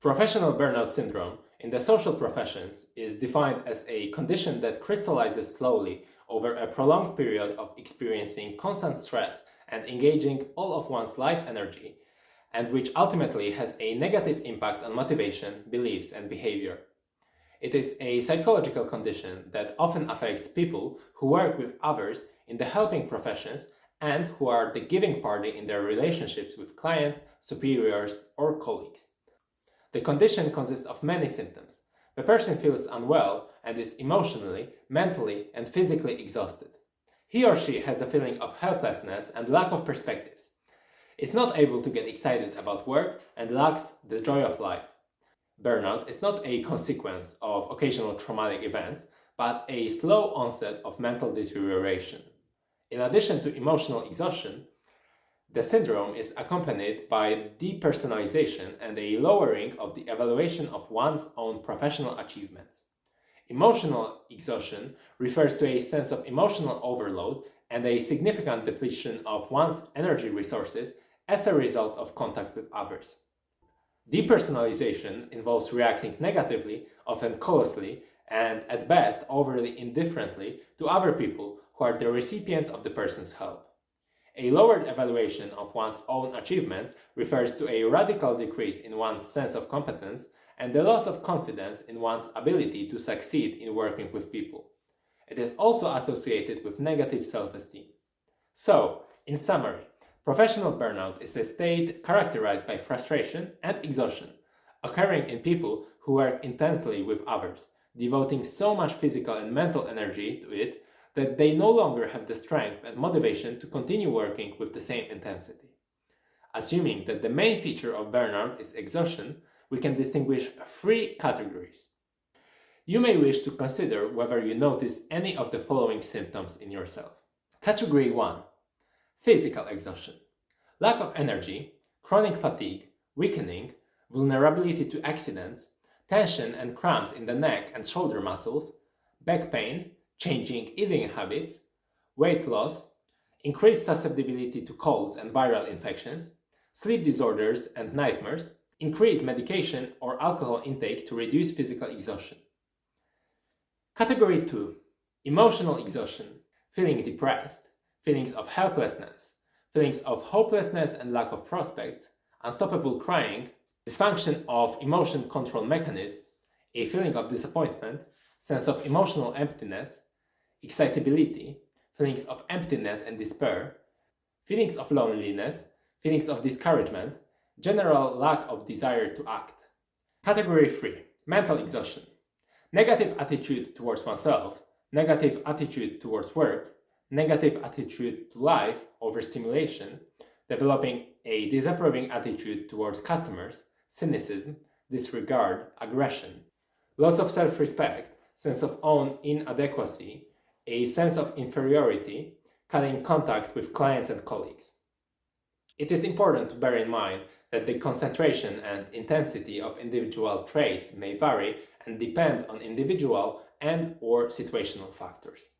Professional burnout syndrome in the social professions is defined as a condition that crystallizes slowly over a prolonged period of experiencing constant stress and engaging all of one's life energy, and which ultimately has a negative impact on motivation, beliefs, and behavior. It is a psychological condition that often affects people who work with others in the helping professions and who are the giving party in their relationships with clients, superiors, or colleagues. The condition consists of many symptoms. The person feels unwell and is emotionally, mentally, and physically exhausted. He or she has a feeling of helplessness and lack of perspectives. Is not able to get excited about work and lacks the joy of life. Burnout is not a consequence of occasional traumatic events, but a slow onset of mental deterioration. In addition to emotional exhaustion, the syndrome is accompanied by depersonalization and a lowering of the evaluation of one's own professional achievements. Emotional exhaustion refers to a sense of emotional overload and a significant depletion of one's energy resources as a result of contact with others. Depersonalization involves reacting negatively, often callously, and at best overly indifferently to other people who are the recipients of the person's help. A lowered evaluation of one's own achievements refers to a radical decrease in one's sense of competence and the loss of confidence in one's ability to succeed in working with people. It is also associated with negative self-esteem. So, in summary, professional burnout is a state characterized by frustration and exhaustion, occurring in people who work intensely with others, devoting so much physical and mental energy to it that they no longer have the strength and motivation to continue working with the same intensity. Assuming that the main feature of burnout is exhaustion, we can distinguish three categories. You may wish to consider whether you notice any of the following symptoms in yourself. Category 1. Physical exhaustion. Lack of energy, chronic fatigue, weakening, vulnerability to accidents, tension and cramps in the neck and shoulder muscles, back pain, changing eating habits, weight loss, increased susceptibility to colds and viral infections, sleep disorders and nightmares, increased medication or alcohol intake to reduce physical exhaustion. Category 2. Emotional exhaustion, feeling depressed, feelings of helplessness, feelings of hopelessness and lack of prospects, unstoppable crying, dysfunction of emotion control mechanism, a feeling of disappointment, sense of emotional emptiness, excitability, feelings of emptiness and despair, feelings of loneliness, feelings of discouragement, general lack of desire to act. Category 3. Mental exhaustion. Negative attitude towards oneself, negative attitude towards work, negative attitude to life, overstimulation, developing a disapproving attitude towards customers, cynicism, disregard, aggression, loss of self-respect, sense of own inadequacy, a sense of inferiority, cutting contact with clients and colleagues. It is important to bear in mind that the concentration and intensity of individual traits may vary and depend on individual and/or situational factors.